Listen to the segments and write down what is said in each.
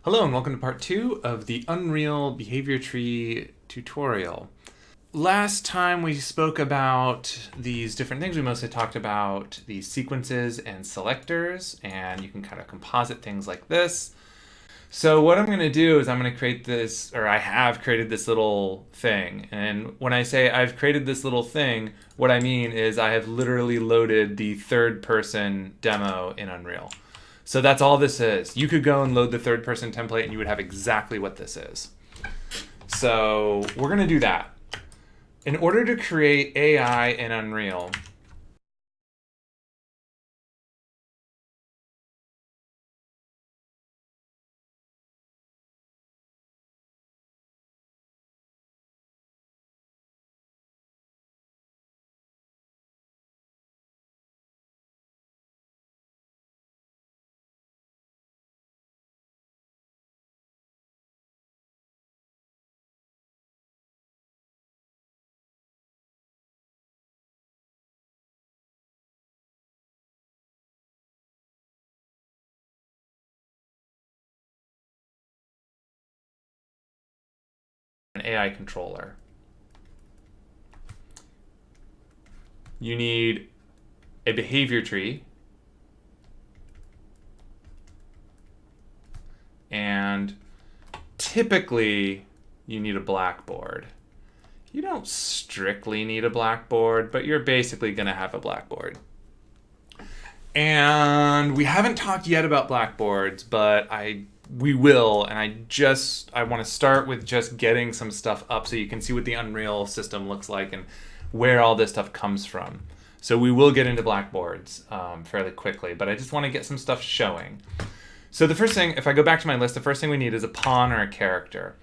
Hello and welcome to part 2 of the Unreal Behavior Tree tutorial. Last time we spoke about these different things. We mostly talked about these sequences and selectors, and you can kind of composite things like this. So what I'm going to do is I'm going to create this, or I have created this little thing. And when I say I've created this little thing, what I mean is I have literally loaded the third person demo in Unreal. So that's all this is. You could go and load the third person template and you would have exactly what this is. So we're going to do that. In order to create AI in Unreal, an AI controller. You need a behavior tree and typically you need a blackboard. You don't strictly need a blackboard, but you're basically going to have a blackboard. And we haven't talked yet about blackboards, but we will, and I want to start with just getting some stuff up so you can see what the Unreal system looks like and where all this stuff comes from. So we will get into blackboards fairly quickly, but I just want to get some stuff showing. So the first thing, if I go back to my list, the first thing we need is a pawn or a character.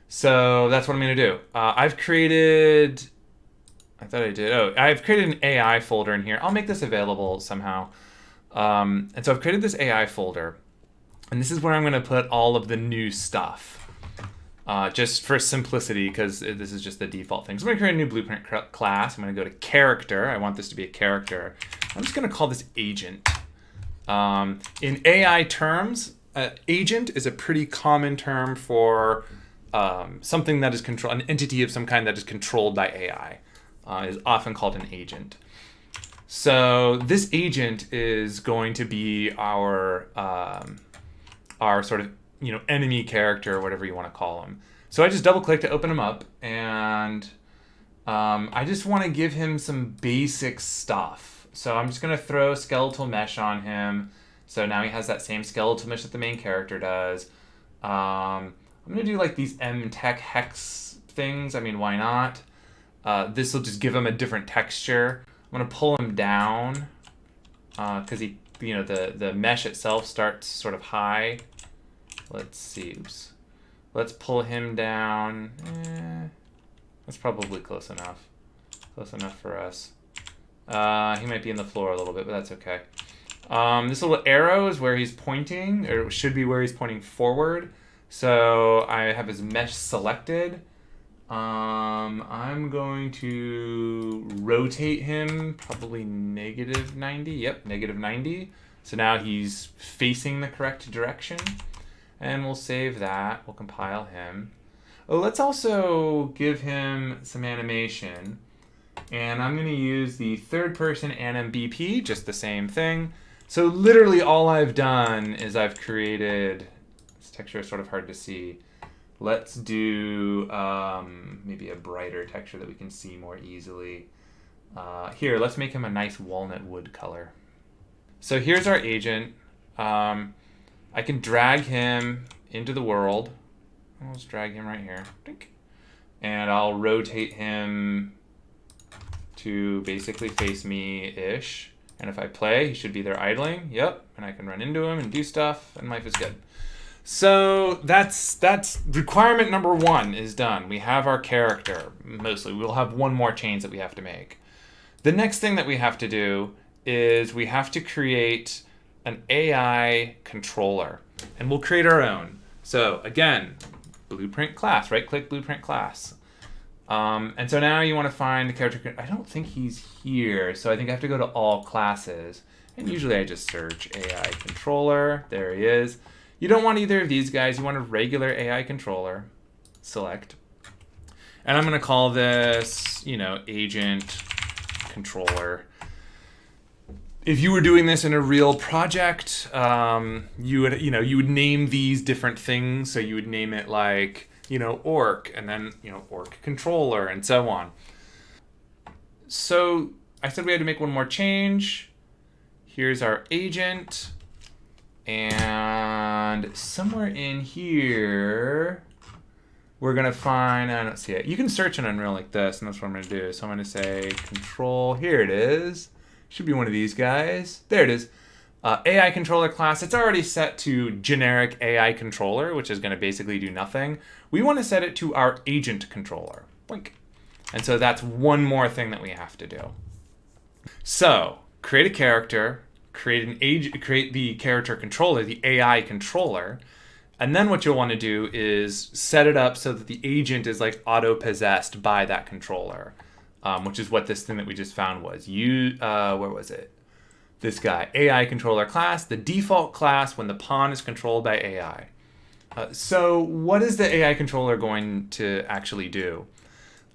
So that's what I'm going to do. I've created an AI folder in here. I'll make this available somehow. And so I've created this AI folder, and this is where I'm going to put all of the new stuff, just for simplicity, because this is just the default thing. So I'm going to create a new blueprint class. I'm going to go to character. I want this to be a character. I'm just going to call this agent. In AI terms, agent is a pretty common term for something that is an entity of some kind that is controlled by AI. Is often called an agent. So this agent is going to be our sort of enemy character, or whatever you want to call him. So I just double click to open him up, and I just want to give him some basic stuff. So I'm just going to throw a skeletal mesh on him. So now he has that same skeletal mesh that the main character does. I'm going to do like these mtech hex things. I mean, why not? This will just give him a different texture. I'm going to pull him down because the mesh itself starts sort of high. Let's see. Oops. Let's pull him down. That's probably close enough. Close enough for us. He might be in the floor a little bit, but that's okay. This little arrow is where he's pointing, or it should be where he's pointing forward. So I have his mesh selected. I'm going to rotate him probably -90. Yep, -90. So now he's facing the correct direction. And we'll save that. We'll compile him. Oh, let's also give him some animation. And I'm going to use the third person AnimBP, just the same thing. So literally all I've done is I've created, this texture is sort of hard to see. Let's do maybe a brighter texture that we can see more easily. Here, let's make him a nice walnut wood color. So here's our agent. I can drag him into the world. I'll just drag him right here. And I'll rotate him to basically face me-ish. And if I play, he should be there idling. Yep, and I can run into him and do stuff, and life is good. So that's requirement number 1 is done. We have our character, mostly. We'll have one more change that we have to make. The next thing that we have to do is we have to create an AI controller. And we'll create our own. So again, blueprint class, right-click blueprint class. And so now you want to find the character. I don't think he's here, so I think I have to go to all classes. And usually I just search AI controller. There he is. You don't want either of these guys. You want a regular AI controller. Select. And I'm going to call this, agent controller. If you were doing this in a real project, you would name these different things. So you would name it like, orc, and then, orc controller, and so on. So I said we had to make one more change. Here's our agent. And somewhere in here, we're going to find, I don't see it. You can search in Unreal like this, and that's what I'm going to do. So I'm going to say control, here it is. Should be one of these guys. There it is. AI controller class. It's already set to generic AI controller, which is going to basically do nothing. We want to set it to our agent controller. Blink. And so that's one more thing that we have to do. So create a character, create the character controller, the AI controller. And then what you'll want to do is set it up so that the agent is like auto-possessed by that controller, which is what this thing that we just found was. Where was it? This guy, AI controller class, the default class when the pawn is controlled by AI. So what is the AI controller going to actually do?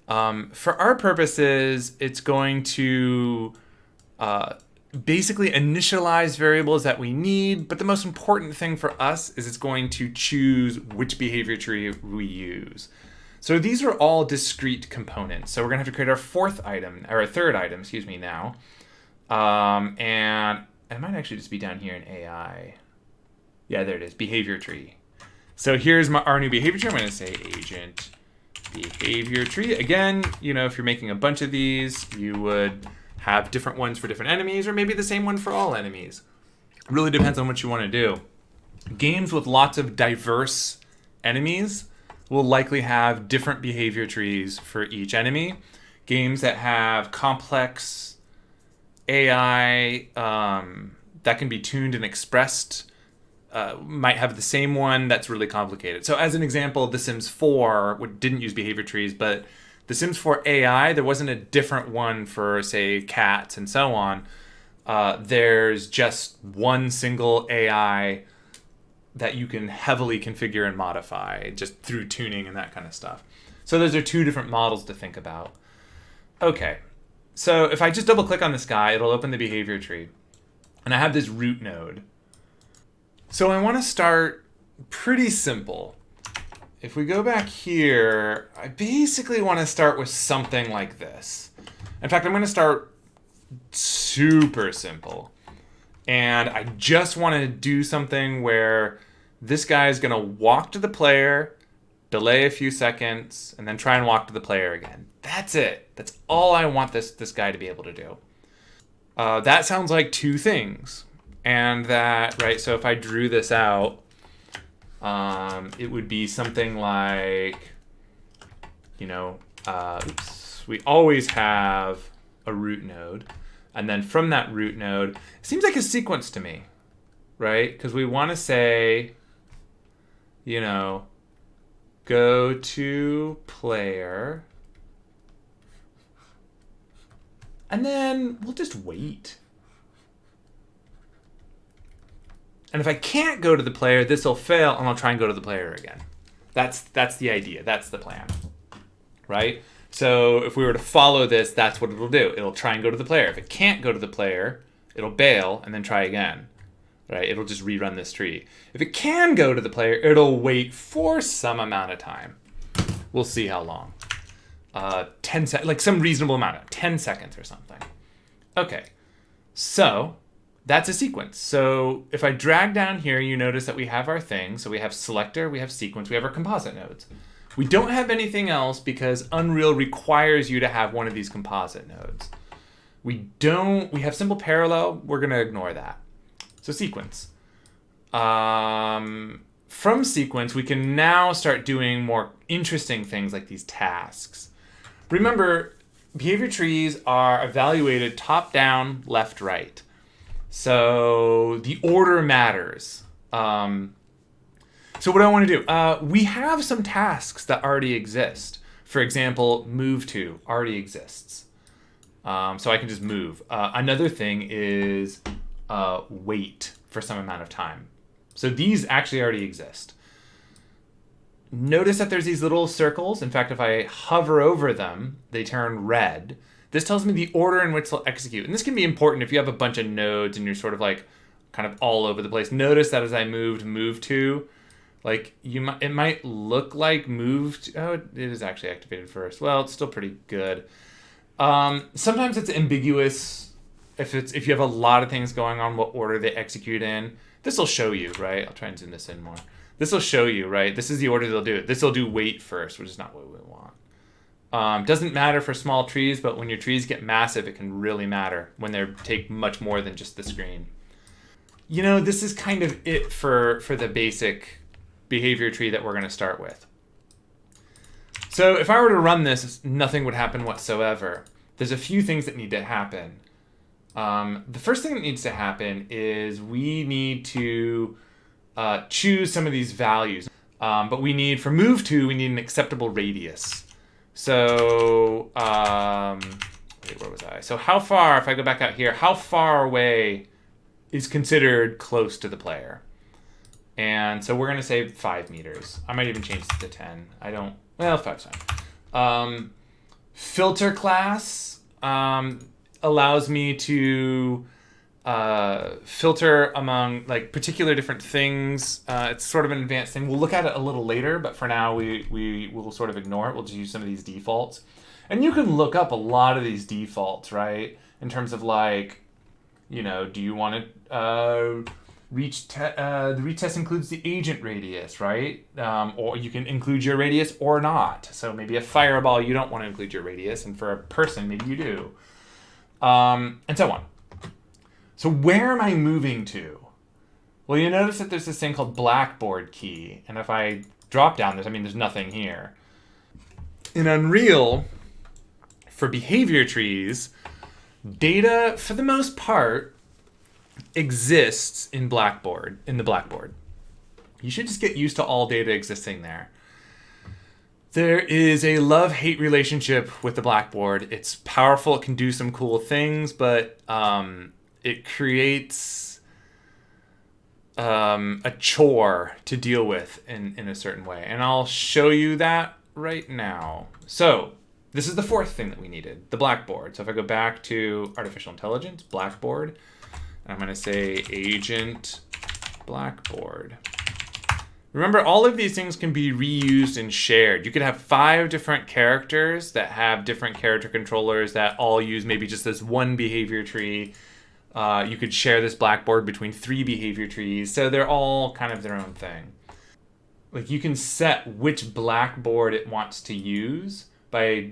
For our purposes, it's going to basically initialize variables that we need, but the most important thing for us is it's going to choose which behavior tree we use. So these are all discrete components. So we're gonna have to create our third item, now. And it might actually just be down here in AI. Yeah, there it is, behavior tree. So here's our new behavior tree. I'm gonna say agent behavior tree. Again, if you're making a bunch of these, you would have different ones for different enemies, or maybe the same one for all enemies. It really depends on what you want to do. Games with lots of diverse enemies will likely have different behavior trees for each enemy. Games that have complex AI that can be tuned and expressed might have the same one that's really complicated. So as an example, The Sims 4 didn't use behavior trees, but The Sims 4 AI, there wasn't a different one for, say, cats and so on. There's just one single AI that you can heavily configure and modify just through tuning and that kind of stuff. So those are two different models to think about. Okay, so if I just double click on this guy, it'll open the behavior tree. And I have this root node. So I want to start pretty simple. If we go back here, I basically want to start with something like this. In fact, I'm going to start super simple. And I just want to do something where this guy is going to walk to the player, delay a few seconds, and then try and walk to the player again. That's it. That's all I want this guy to be able to do. That sounds like two things. And that, right, so if I drew this out, it would be something like, we always have a root node. And then from that root node, it seems like a sequence to me, right? Because we want to say, go to player. And then we'll just wait. And if I can't go to the player, this will fail, and I'll try and go to the player again. That's the idea. That's the plan, right? So if we were to follow this, that's what it'll do. It'll try and go to the player. If it can't go to the player, it'll bail and then try again, right? It'll just rerun this tree. If it can go to the player, it'll wait for some amount of time. We'll see how long. 10 seconds, like some reasonable amount, 10 seconds or something. Okay, so that's a sequence. So if I drag down here, you notice that we have our thing. So we have selector, we have sequence, we have our composite nodes. We don't have anything else because Unreal requires you to have one of these composite nodes. We have simple parallel, we're gonna ignore that. So sequence. From sequence, we can now start doing more interesting things like these tasks. Remember, behavior trees are evaluated top down, left, right. So the order matters. So what do I want to do? We have some tasks that already exist. For example, move to already exists. So I can just move. Another thing is wait for some amount of time. So these actually already exist. Notice that there's these little circles. In fact, if I hover over them, they turn red. This tells me the order in which they'll execute. And this can be important if you have a bunch of nodes and you're sort of like kind of all over the place. Notice that as I move to, like it might look like moved. Oh, it is actually activated first. Well, it's still pretty good. Sometimes it's ambiguous if you have a lot of things going on, what order they execute in. This will show you, right? I'll try and zoom this in more. This will show you, right? This is the order they'll do it. This will do wait first, which is not what we want. Doesn't matter for small trees, but when your trees get massive, it can really matter when they take much more than just the screen. You know, this is kind of it for the basic behavior tree that we're going to start with. So if I were to run this, nothing would happen whatsoever. There's a few things that need to happen. The first thing that needs to happen is we need to choose some of these values. But we need, for move to, we need an acceptable radius. So, wait, where was I? So how far, if I go back out here, how far away is considered close to the player? And so we're going to say 5 meters. I might even change this to 10. Well, 5's fine. Filter class allows me to filter among like particular different things. It's sort of an advanced thing. We'll look at it a little later, but for now we will sort of ignore it. We'll just use some of these defaults. And you can look up a lot of these defaults, right? In terms of like, you know, do you want to the reach test includes the agent radius, right? Or you can include your radius or not. So maybe a fireball, you don't want to include your radius, and for a person, maybe you do. And so on. So where am I moving to? Well, you notice that there's this thing called Blackboard key. And if I drop down, there's nothing here. In Unreal, for behavior trees, data, for the most part, exists in the Blackboard. You should just get used to all data existing there. There is a love-hate relationship with the Blackboard. It's powerful, it can do some cool things, but it creates a chore to deal with in a certain way. And I'll show you that right now. So this is the fourth thing that we needed, the Blackboard. So if I go back to artificial intelligence, Blackboard, I'm going to say agent Blackboard. Remember, all of these things can be reused and shared. You could have 5 different characters that have different character controllers that all use maybe just this one behavior tree. You could share this Blackboard between 3 behavior trees. So they're all kind of their own thing. Like you can set which Blackboard it wants to use by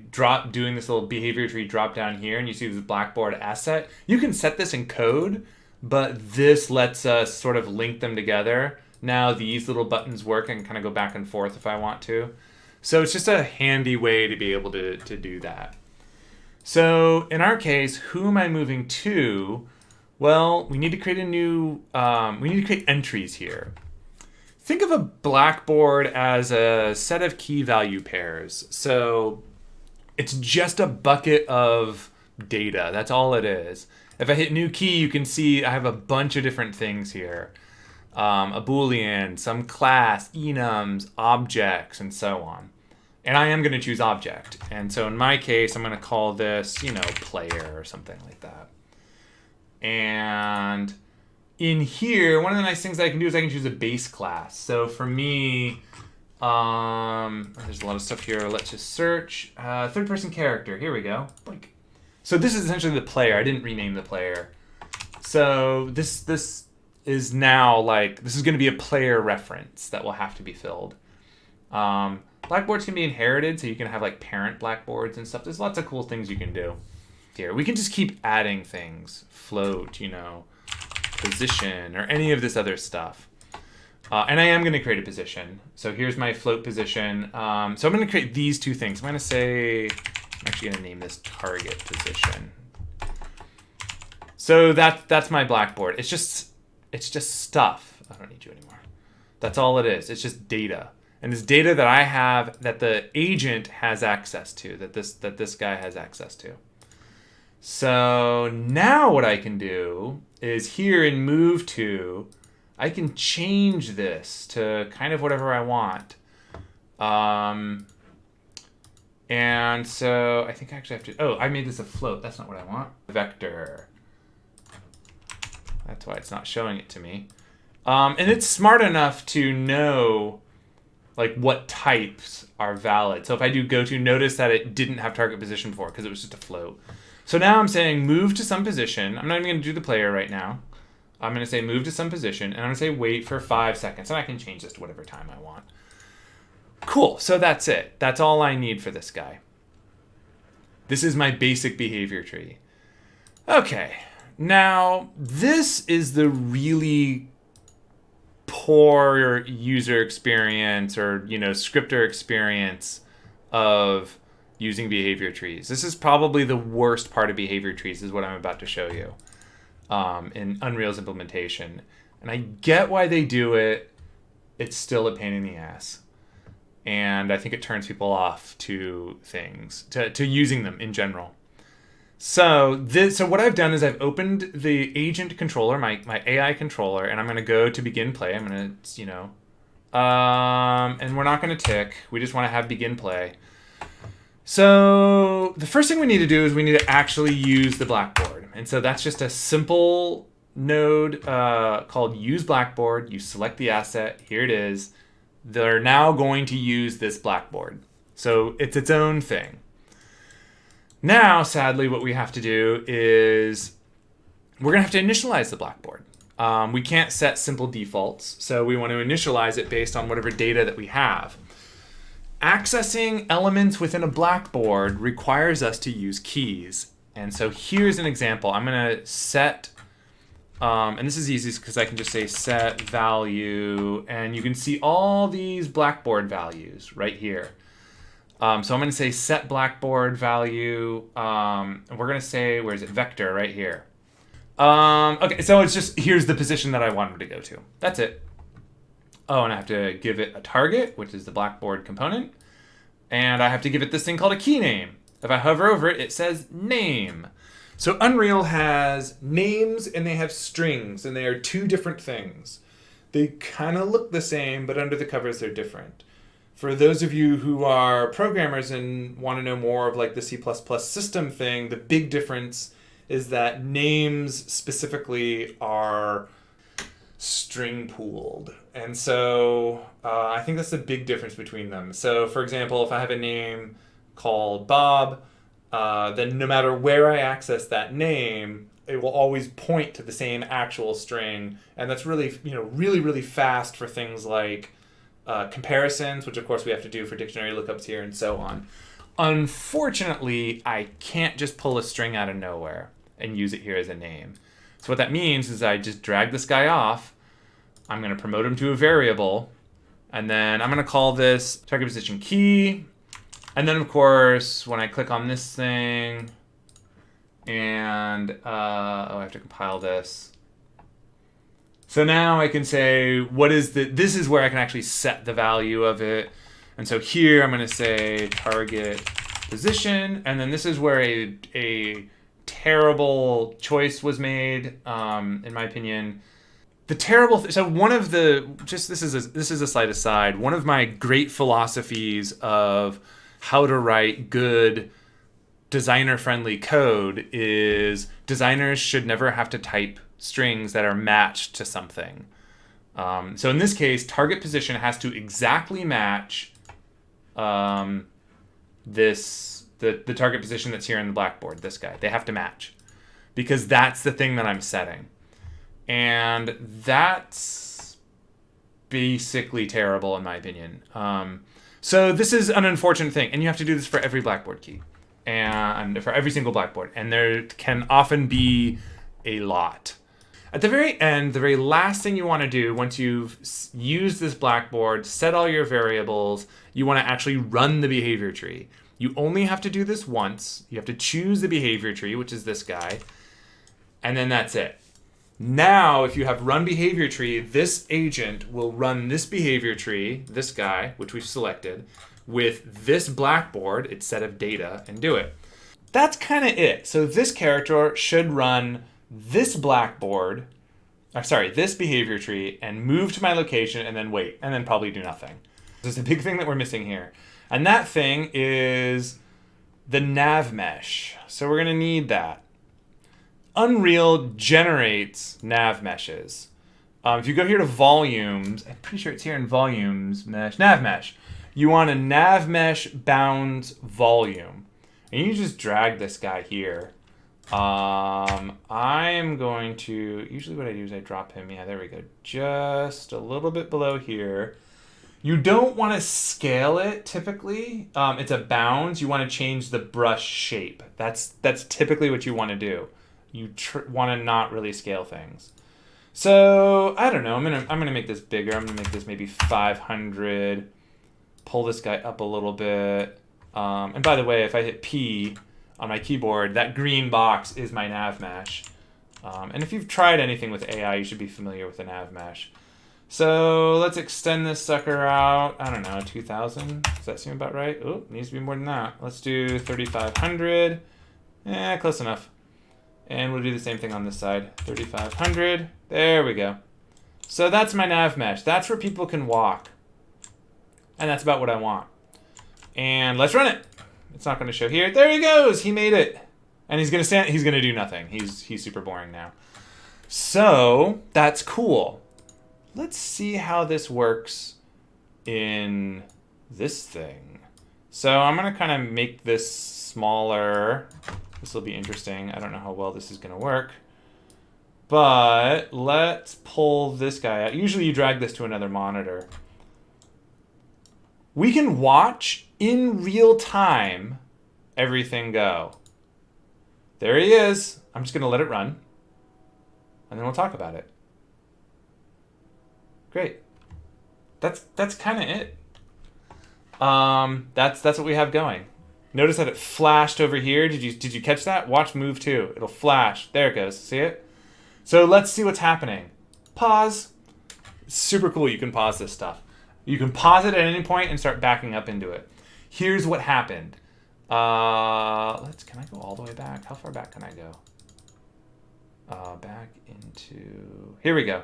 doing this little behavior tree drop down here, and you see this Blackboard asset. You can set this in code, but this lets us sort of link them together. Now these little buttons work and kind of go back and forth if I want to. So it's just a handy way to be able to do that. So in our case, who am I moving to? Well, we need to create we need to create entries here. Think of a Blackboard as a set of key value pairs. So it's just a bucket of data. That's all it is. If I hit new key, you can see I have a bunch of different things here. A Boolean, some class, enums, objects, and so on. And I am going to choose object. And so in my case, I'm going to call this, player or something like that. And in here, one of the nice things that I can do is I can choose a base class. So for me, there's a lot of stuff here. Let's just search. Third person character. Here we go. Blink. So this is essentially the player. I didn't rename the player. So this is now this is going to be a player reference that will have to be filled. Blackboards can be inherited, so you can have parent Blackboards and stuff. There's lots of cool things you can do. Here, we can just keep adding things. Float, position, or any of this other stuff. And I am going to create a position. So here's my float position. So I'm going to create these 2 things. I'm going to say, I'm actually going to name this target position. So that's my Blackboard. It's just stuff. I don't need you anymore. That's all it is. It's just data. And it's data that I have that the agent has access to, that this guy has access to. So now what I can do is here in move to, I can change this to kind of whatever I want. And so I think I actually have to, oh, I made this a float. That's not what I want. Vector. That's why it's not showing it to me. And it's smart enough to know like what types are valid. So if I do go to, notice that it didn't have target position before because it was just a float. So now I'm saying move to some position. I'm not even going to do the player right now. I'm going to say move to some position, and I'm going to say wait for 5 seconds, and I can change this to whatever time I want. Cool, so that's it. That's all I need for this guy. This is my basic behavior tree. Okay, now this is the really poor user experience or, scripter experience of using behavior trees. This is probably the worst part of behavior trees is what I'm about to show you in Unreal's implementation. And I get why they do it. It's still a pain in the ass. And I think it turns people off to things, to using them in general. So what I've done is I've opened the agent controller, my AI controller, and I'm going to go to begin play. I'm going to, and we're not going to tick. We just want to have begin play. So the first thing we need to do is we need to actually use the blackboard. And so that's just a simple node called use blackboard. You select the asset. Here it is. They're now going to use this blackboard. So it's its own thing. Now, sadly, what we have to do is we're going to have to initialize the blackboard. We can't set simple defaults, so we want to initialize it based on whatever data that we have. Accessing elements within a blackboard requires us to use keys. And so here's an example. I'm going to set, and this is easy because I can just say set value, and you can see all these blackboard values right here. So I'm going to say set blackboard value, and we're going to say, where is it? Vector right here. Okay, so it's just, here's the position that I want them to go to. That's it. Oh, and I have to give it a target, which is the blackboard component. And I have to give it this thing called a key name. If I hover over it, it says name. So Unreal has names and they have strings, and they are two different things. They kind of look the same, but under the covers they're different. For those of you who are programmers and want to know more of like the C++ system thing, the big difference is that names specifically are string pooled. And so I think that's the big difference between them. So for example, if I have a name called Bob, then no matter where I access that name, it will always point to the same actual string. And that's really, really fast for things like comparisons, which of course we have to do for dictionary lookups here and so on. Unfortunately, I can't just pull a string out of nowhere and use it here as a name. So what that means is I just drag this guy off. I'm going to promote him to a variable, and then I'm going to call this target position key. And then of course, when I click on this thing, and I have to compile this. So now I can say, this is where I can actually set the value of it. And so here I'm going to say target position, and then this is where a terrible choice was made, in my opinion. The terrible so one of the this is a slight aside. One of my great philosophies of how to write good designer-friendly code is designers should never have to type strings that are matched to something. So in this case, target position has to exactly match the target position that's here in the blackboard, this guy. They have to match because that's the thing that I'm setting. And that's basically terrible in my opinion. So this is an unfortunate thing, and you have to do this for every blackboard key and for every single blackboard. And there can often be a lot. At the very end, the very last thing you want to do once you've used this blackboard, set all your variables, you want to actually run the behavior tree. You only have to do this once. You have to choose the behavior tree, which is this guy, and then that's it. Now, if you have run behavior tree, this agent will run this behavior tree, this guy, which we've selected, with this blackboard, its set of data, and do it. That's kind of it. So this character should run this blackboard, sorry, this behavior tree and move to my location and then wait and then probably do nothing. There's a big thing that we're missing here. And that thing is the Nav Mesh. So we're going to need that. Unreal generates Nav Meshes. If you go here to volumes, I'm pretty sure it's here in volumes, mesh, Nav Mesh. You want a Nav Mesh bounds volume. And you just drag this guy here. I am going to, usually what I do is I drop him, yeah, there we go, just a little bit below here. You don't want to scale it typically. It's a bounds. You want to change the brush shape. That's typically what you want to do. You want to not really scale things. So I don't know. I'm gonna make this bigger. I'm gonna make this maybe 500. Pull this guy up a little bit. And by the way, if I hit P on my keyboard, that green box is my Nav Mesh. And if you've tried anything with AI, you should be familiar with the Nav Mesh. So let's extend this sucker out. I don't know, 2,000. Does that seem about right? Oh, needs to be more than that. Let's do 3,500. Close enough. And we'll do the same thing on this side. 3,500. There we go. So that's my Nav Mesh. That's where people can walk. And that's about what I want. And let's run it. It's not going to show here. There he goes. He made it. And he's going to stand. He's going to do nothing. He's super boring now. So that's cool. Let's see how this works in this thing. So I'm going to kind of make this smaller. This will be interesting. I don't know how well this is going to work. But let's pull this guy out. Usually you drag this to another monitor. We can watch in real time everything go. There he is. I'm just going to let it run. And then we'll talk about it. Great. That's kind of it. That's what we have going. Notice that it flashed over here. Did you catch that? Watch move 2. It'll flash. There it goes. See it? So let's see what's happening. Pause. Super cool. You can pause this stuff. You can pause it at any point and start backing up into it. Here's what happened. Can I go all the way back? How far back can I go? Back into, here we go.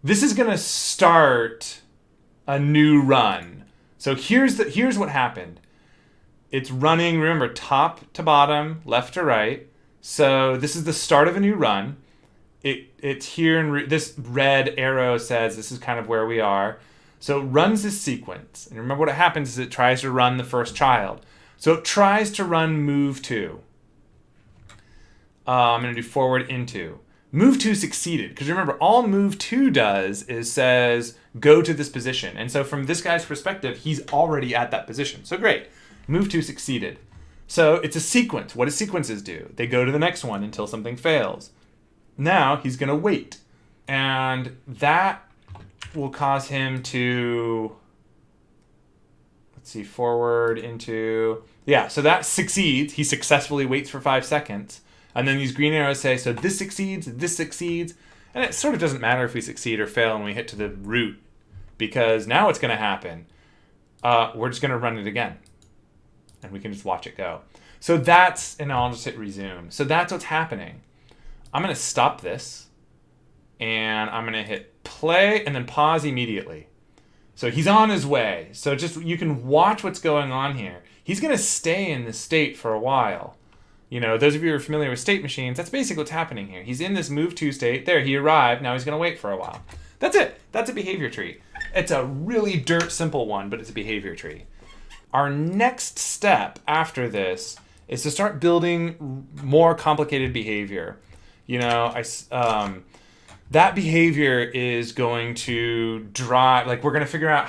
This is gonna start a new run. So here's what happened. It's running, remember, top to bottom, left to right. So this is the start of a new run. It's here, and this red arrow says this is kind of where we are. So it runs this sequence. And remember what happens is it tries to run the first child. So it tries to run move 2. I'm going to do forward into. Move 2 succeeded. Because remember, all move 2 does is says, go to this position. And so from this guy's perspective, he's already at that position. So great. Move 2 succeeded. So it's a sequence. What do sequences do? They go to the next one until something fails. Now he's going to wait. And that will cause him to, let's see, forward into, yeah, so that succeeds. He successfully waits for 5 seconds. And then these green arrows say, so this succeeds, and it sort of doesn't matter if we succeed or fail when we hit to the root, because now what's going to happen? We're just going to run it again, and we can just watch it go. So that's, and I'll just hit resume. So that's what's happening. I'm going to stop this, and I'm going to hit play, and then pause immediately. So he's on his way. So just, you can watch what's going on here. He's going to stay in this state for a while. You know, those of you who are familiar with state machines, that's basically what's happening here. He's in this move 2 state. There, he arrived. Now he's going to wait for a while. That's it. That's a behavior tree. It's a really dirt simple one, but it's a behavior tree. Our next step after this is to start building more complicated behavior. You know, that behavior is going to drive, like, we're going to figure out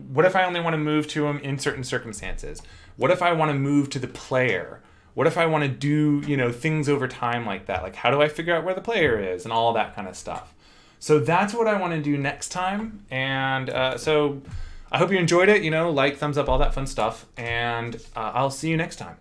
what if I only want to move to him in certain circumstances? What if I want to move to the player? What if I want to do, you know, things over time like that? Like, how do I figure out where the player is and all that kind of stuff? So that's what I want to do next time. And so I hope you enjoyed it. You know, like, thumbs up, all that fun stuff. And I'll see you next time.